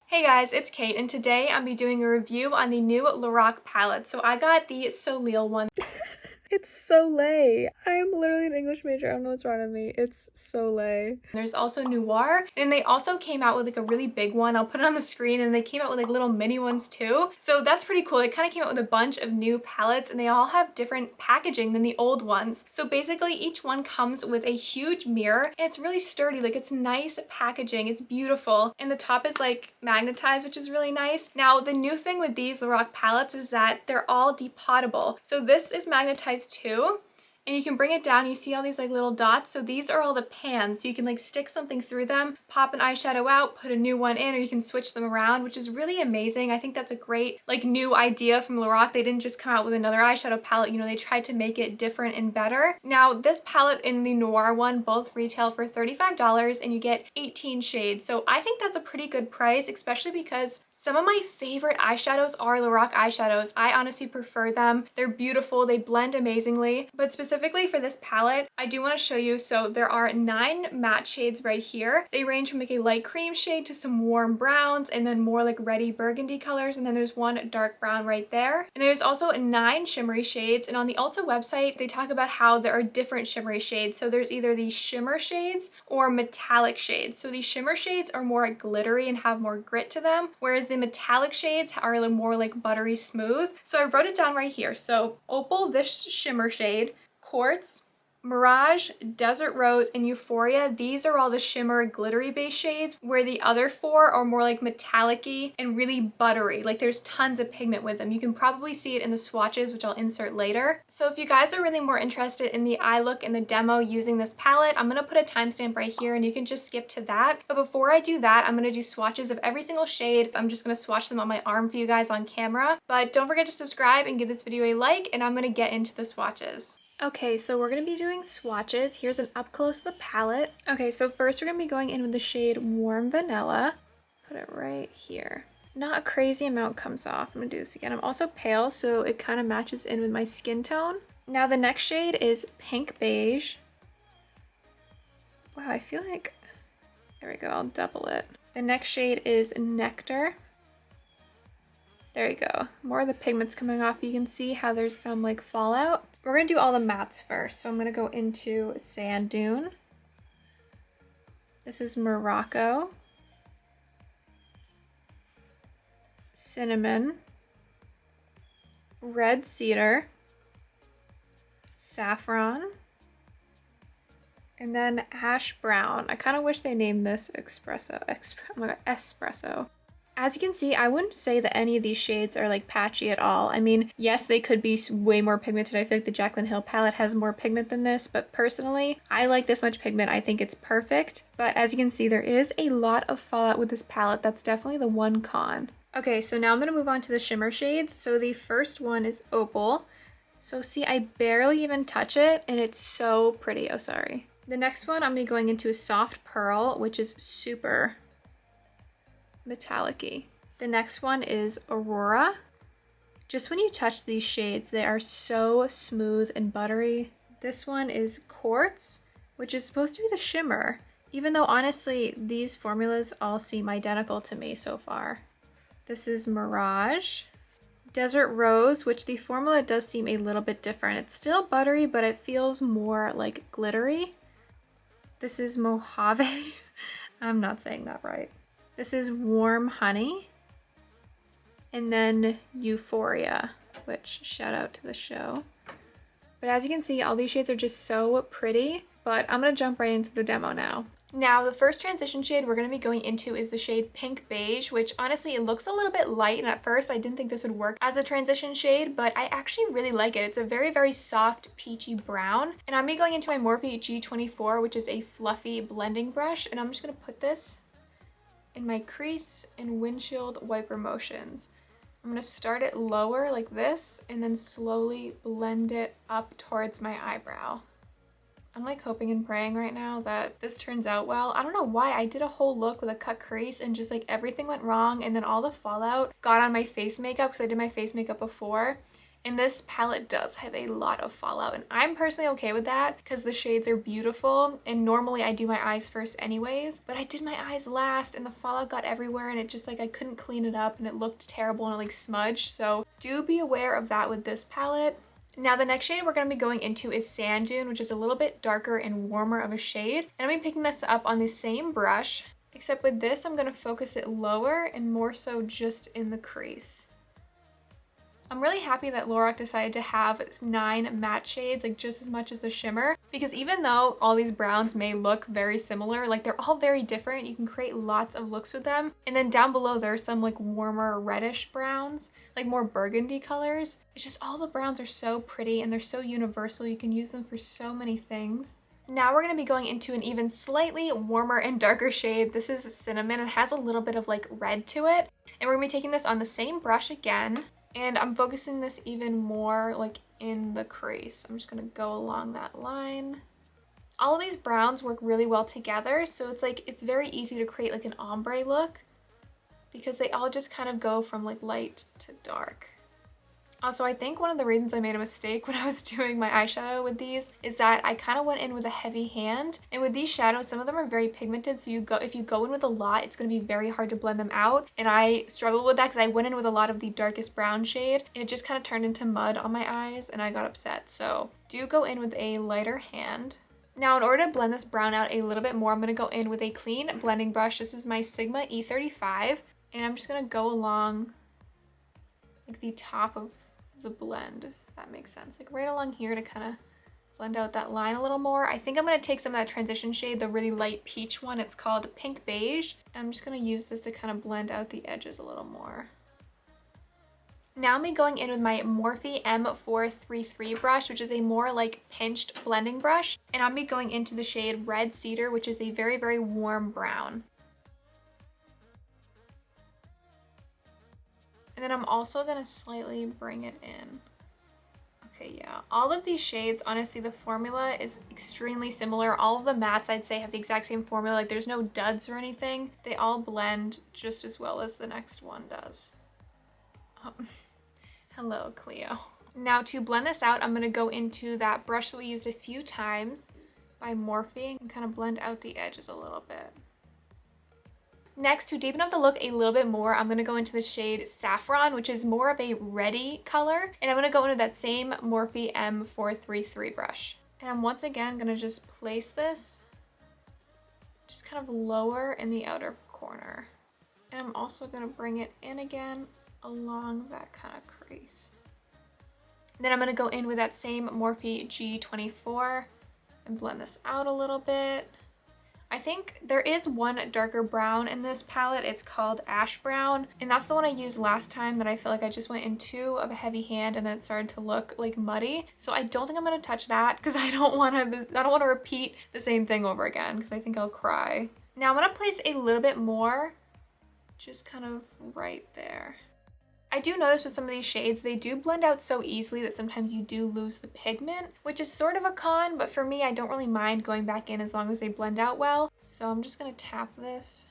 Hey guys, it's Kate, and today I'm be doing a review on the new LORAC palette. So I got the Soleil one. It's Soleil. I am literally an English major. I don't know what's wrong with me. It's Soleil. There's also Noir, and they also came out with like a really big one. I'll put it on the screen, and they came out with like little mini ones too. So that's pretty cool. They kind of came out with a bunch of new palettes, and they all have different packaging than the old ones. So basically each one comes with a huge mirror. And it's really sturdy. Like, it's nice packaging. It's beautiful. And the top is like magnetized, which is really nice. Now, the new thing with these LORAC palettes is that they're all depotable. So this is magnetized too, and you can bring it down. You see all these like little dots, so these are all the pans, so you can like stick something through them, pop an eyeshadow out, put a new one in, or you can switch them around, which is really amazing. I think that's a great like new idea from LORAC. They didn't just come out with another eyeshadow palette, you know, they tried to make it different and better. Now this palette and the Noir one both retail for $35, and you get 18 shades, so I think that's a pretty good price, especially because some of my favorite eyeshadows are LORAC eyeshadows. I honestly prefer them. They're beautiful, they blend amazingly. But specifically for this palette, I do want to show you, so there are 9 matte shades right here. They range from like a light cream shade to some warm browns, and then more like reddy burgundy colors, and then there's one dark brown right there. And there's also 9 shimmery shades, and on the Ulta website, they talk about how there are different shimmery shades. So there's either the shimmer shades or metallic shades. So the shimmer shades are more glittery and have more grit to them, whereas the metallic shades are more like buttery smooth. So I wrote it down right here. So Opal, this shimmer shade, Quartz, Mirage, Desert Rose, and Euphoria, these are all the shimmer glittery base shades, where the other 4 are more like metallic-y and really buttery. Like, there's tons of pigment with them. You can probably see it in the swatches, which I'll insert later. So if you guys are really more interested in the eye look and the demo using this palette, I'm gonna put a timestamp right here and you can just skip to that. But before I do that, I'm gonna do swatches of every single shade. I'm just gonna swatch them on my arm for you guys on camera. But don't forget to subscribe and give this video a like, and I'm gonna get into the swatches. Okay, so we're going to be doing swatches. Here's an up close of the palette. Okay, so first we're going to be going in with the shade Warm Vanilla. Put it right here. Not a crazy amount comes off. I'm going to do this again. I'm also pale, so it kind of matches in with my skin tone. Now the next shade is Pink Beige. Wow, I feel like... There we go, I'll double it. The next shade is Nectar. There you go. More of the pigments coming off. You can see how there's some like fallout. We're going to do all the mattes first. So I'm going to go into Sand Dune. This is Morocco. Cinnamon. Red Cedar. Saffron. And then Ash Brown. I kind of wish they named this Espresso. Oh my God, Espresso. As you can see, I wouldn't say that any of these shades are like patchy at all. I mean, yes, they could be way more pigmented. I feel like the Jaclyn Hill palette has more pigment than this, but personally, I like this much pigment. I think it's perfect. But as you can see, there is a lot of fallout with this palette. That's definitely the one con. Okay, so now I'm gonna move on to the shimmer shades. So the first one is Opal. So see, I barely even touch it, and it's so pretty. Oh, sorry. The next one, I'm gonna be going into a Soft Pearl, which is super metallic-y. The next one is Aurora. Just when you touch these shades, they are so smooth and buttery. This one is Quartz, which is supposed to be the shimmer, even though honestly these formulas all seem identical to me so far. This is Mirage. Desert Rose, which the formula does seem a little bit different. It's still buttery, but it feels more like glittery. This is Mojave. I'm not saying that right. This is Warm Honey, and then Euphoria, which shout out to the show. But as you can see, all these shades are just so pretty, but I'm gonna jump right into the demo now. Now, the first transition shade we're gonna be going into is the shade Pink Beige, which honestly, it looks a little bit light, and at first I didn't think this would work as a transition shade, but I actually really like it. It's a very, very soft, peachy brown. And I'm gonna be going into my Morphe G24, which is a fluffy blending brush, and I'm just gonna put this in my crease and windshield wiper motions. I'm gonna start it lower like this and then slowly blend it up towards my eyebrow. I'm like hoping and praying right now that this turns out well. I don't know why. I did a whole look with a cut crease and just like everything went wrong, and then all the fallout got on my face makeup because I did my face makeup before, And this palette does have a lot of fallout, and I'm personally okay with that because the shades are beautiful, and normally I do my eyes first anyways, but I did my eyes last and the fallout got everywhere, and it just like I couldn't clean it up and it looked terrible and it like smudged. So do be aware of that with this palette. Now the next shade we're going to be going into is Sand Dune, which is a little bit darker and warmer of a shade, and I'm picking this up on the same brush, except with this I'm going to focus it lower and more so just in the crease. I'm really happy that LORAC decided to have 9 matte shades, like just as much as the shimmer, because even though all these browns may look very similar, like they're all very different. You can create lots of looks with them. And then down below there are some like warmer reddish browns, like more burgundy colors. It's just all the browns are so pretty and they're so universal. You can use them for so many things. Now we're going to be going into an even slightly warmer and darker shade. This is Cinnamon. It has a little bit of like red to it. And we're going to be taking this on the same brush again. And I'm focusing this even more like in the crease. I'm just gonna go along that line. All of these browns work really well together, so it's like it's very easy to create like an ombre look because they all just kind of go from like light to dark. Also, I think one of the reasons I made a mistake when I was doing my eyeshadow with these is that I kind of went in with a heavy hand. And with these shadows, some of them are very pigmented, so if you go in with a lot, it's going to be very hard to blend them out. And I struggled with that because I went in with a lot of the darkest brown shade, and it just kind of turned into mud on my eyes, and I got upset. So do go in with a lighter hand. Now, in order to blend this brown out a little bit more, I'm going to go in with a clean blending brush. This is my Sigma E35, and I'm just going to go along like the top of the blend, if that makes sense, like right along here to kind of blend out that line a little more. I think I'm going to take some of that transition shade, the really light peach one. It's called Pink Beige, and I'm just going to use this to kind of blend out the edges a little more. Now I'm going in with my Morphe M433 brush, which is a more like pinched blending brush, and I'm going into the shade Red Cedar, which is a very, very warm brown. And then I'm also going to slightly bring it in. Okay, yeah. All of these shades, honestly, the formula is extremely similar. All of the mattes, I'd say, have the exact same formula. Like, there's no duds or anything. They all blend just as well as the next one does. Hello, Cleo. Now, to blend this out, I'm going to go into that brush that we used a few times by Morphe and kind of blend out the edges a little bit. Next, to deepen up the look a little bit more, I'm going to go into the shade Saffron, which is more of a reddy color. And I'm going to go into that same Morphe M433 brush. And I'm once again going to just place this just kind of lower in the outer corner. And I'm also going to bring it in again along that kind of crease. Then I'm going to go in with that same Morphe G24 and blend this out a little bit. I think there is one darker brown in this palette. It's called Ash Brown, and that's the one I used last time that I feel like I just went in too of a heavy hand and then it started to look like muddy. So I don't think I'm going to touch that because I don't want to repeat the same thing over again because I think I'll cry. Now I'm going to place a little bit more just kind of right there. I do notice with some of these shades, they do blend out so easily that sometimes you do lose the pigment, which is sort of a con, but for me, I don't really mind going back in as long as they blend out well. So I'm just going to tap this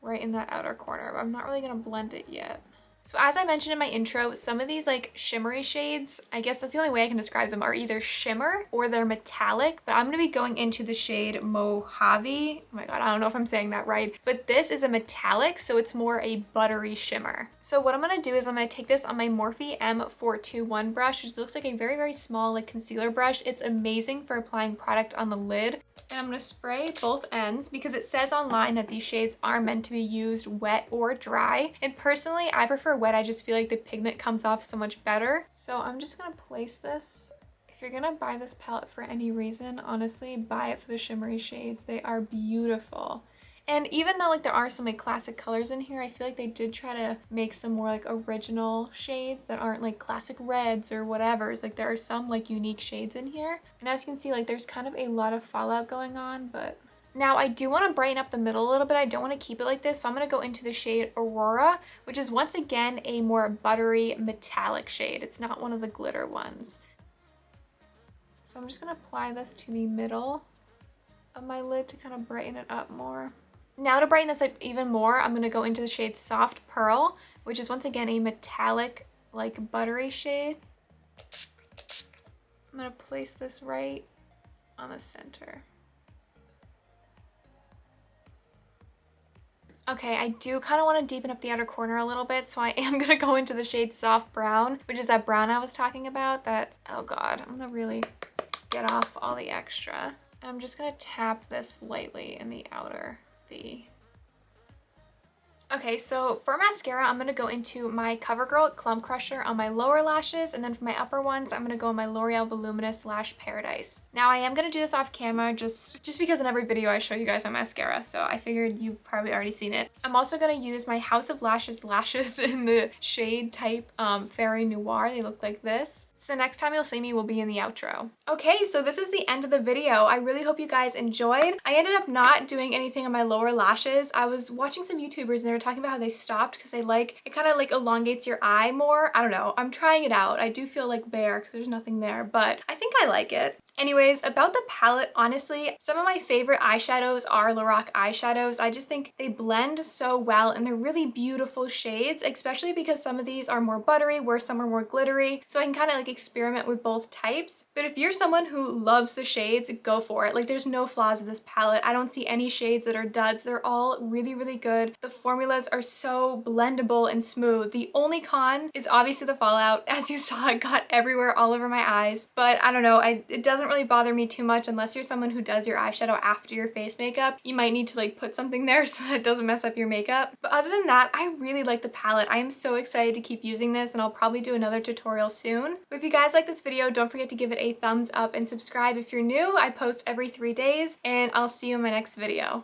right in that outer corner, but I'm not really going to blend it yet. So as I mentioned in my intro, some of these like shimmery shades, I guess that's the only way I can describe them, are either shimmer or they're metallic, but I'm going to be going into the shade Mojave. Oh my god, I don't know if I'm saying that right, but this is a metallic, so it's more a buttery shimmer. So what I'm going to do is I'm going to take this on my Morphe M421 brush, which looks like a very, very small like concealer brush. It's amazing for applying product on the lid. And I'm going to spray both ends because it says online that these shades are meant to be used wet or dry. And personally, I prefer wet. I just feel like the pigment comes off so much better. So I'm just going to place this. If you're going to buy this palette for any reason, honestly, buy it for the shimmery shades. They are beautiful. And even though like there are some like classic colors in here, I feel like they did try to make some more like original shades that aren't like classic reds or whatever's. Like there are some like unique shades in here. And as you can see, like there's kind of a lot of fallout going on, but now I do want to brighten up the middle a little bit. I don't want to keep it like this. So I'm going to go into the shade Aurora, which is once again a more buttery metallic shade. It's not one of the glitter ones. So I'm just going to apply this to the middle of my lid to kind of brighten it up more. Now to brighten this up even more, I'm going to go into the shade Soft Pearl, which is once again a metallic like buttery shade. I'm gonna place this right on the center. Okay, I do kind of want to deepen up the outer corner a little bit, so I am going to go into the shade Soft Brown, which is that brown I was talking about. That, oh god, I'm going to really get off all the extra. And I'm just going to tap this lightly in the outer V. Okay, so for mascara, I'm going to go into my CoverGirl Clump Crusher on my lower lashes, and then for my upper ones, I'm going to go in my L'Oreal Voluminous Lash Paradise. Now, I am going to do this off camera just because in every video I show you guys my mascara, so I figured you've probably already seen it. I'm also going to use my House of Lashes lashes in the shade type Fairy Noir. They look like this. So the next time you'll see me will be in the outro. Okay, so this is the end of the video. I really hope you guys enjoyed. I ended up not doing anything on my lower lashes. I was watching some YouTubers and they were talking about how they stopped because they like, it kind of like elongates your eye more. I don't know. I'm trying it out. I do feel like bare because there's nothing there, but I think I like it. Anyways, about the palette, honestly, some of my favorite eyeshadows are LORAC eyeshadows. I just think they blend so well and they're really beautiful shades, especially because some of these are more buttery, where some are more glittery. So I can kind of like experiment with both types. But if you're someone who loves the shades, go for it. Like there's no flaws with this palette. I don't see any shades that are duds. They're all really, really good. The formulas are so blendable and smooth. The only con is obviously the fallout. As you saw, it got everywhere, all over my eyes. But I don't know, it doesn't really bother me too much unless you're someone who does your eyeshadow after your face makeup. You might need to like put something there so that it doesn't mess up your makeup. But other than that, I really like the palette. I am so excited to keep using this and I'll probably do another tutorial soon. But if you guys like this video, don't forget to give it a thumbs up and subscribe if you're new. I post every 3 days and I'll see you in my next video.